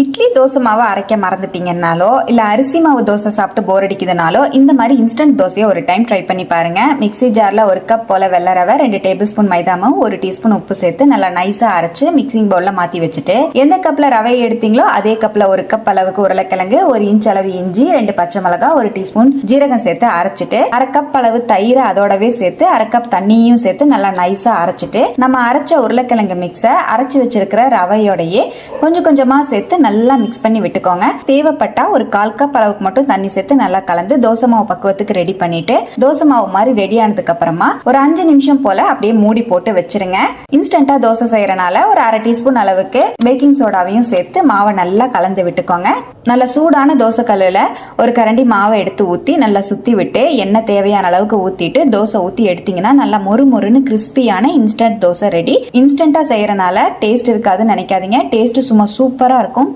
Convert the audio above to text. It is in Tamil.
இட்லி தோசை மாவை அரைக்க மறந்துட்டீங்கன்னாலோ இல்ல அரிசி மாவு தோசை சாப்பிட்டு போர் அடிக்குதுனாலோ இந்த மாதிரி இன்ஸ்டன்ட் தோசையை ஒரு டைம் ட்ரை பண்ணி பாருங்க. மிக்ஸி ஜார்ல ஒரு கப் போல வெள்ளை ரவை, 2 டேபிள் ஸ்பூன் மைதா மாவு, 1 டீஸ்பூன் உப்பு சேர்த்து நல்லா நைஸா அரைச்சு மிக்சிங் பவுல்ல மாத்தி வச்சுட்டு, எந்த கப்ல ரவை எடுத்தீங்களோ அதே கப்ல 1 கப் அளவுக்கு உருளைக்கிழங்கு, 1 இன்ச் அளவு இஞ்சி, 2 பச்சை மிளகாய், 1 டீஸ்பூன் ஜீரகம் சேர்த்து அரைச்சிட்டு, 1/2 கப் அளவு தயிர் அதோடவே சேர்த்து 1/2 கப் தண்ணியும் சேர்த்து நல்லா நைஸா அரைச்சிட்டு, நம்ம அரைச்ச உருளைக்கிழங்கு மிக்ஸை அரைச்சு வச்சிருக்கிற ரவையோடையே கொஞ்சம் கொஞ்சமா சேர்த்து நல்லா மிக்ஸ் பண்ணி விட்டுக்கோங்க. தேவைப்பட்டா ஒரு 1/4 கப் அளவுக்கு மட்டும் தண்ணி சேர்த்து நல்லா கலந்து தோசை மாவு பக்குவத்துக்கு ரெடி பண்ணிட்டு, தோசை மாவு மாதிரி ரெடி ஆனதுக்கு அப்புறமா ஒரு 5 நிமிஷம் போல அப்படியே மூடி போட்டு வச்சிருங்க. இன்ஸ்டன்டா தோசை செய்யறனால ஒரு 1/2 டீஸ்பூன் அளவுக்கு பேக்கிங் சோடாவையும் சேர்த்து மாவை நல்லா கலந்து விட்டுக்கோங்க. நல்ல சூடான தோசை கல்லுல ஒரு கரண்டி மாவை எடுத்து ஊத்தி நல்லா சுத்தி விட்டு எண்ணெய் தேவையான அளவுக்கு ஊத்திட்டு தோசை ஊத்தி எடுத்தீங்கன்னா நல்லா மொறு மொறுன்னு கிறிஸ்பியான இன்ஸ்டன்ட் தோசை ரெடி. இன்ஸ்டன்டா செய்யறனால டேஸ்ட் இருக்காதுன்னு நினைக்காதீங்க. டேஸ்ட் சும்மா சூப்பரா இருக்கும்.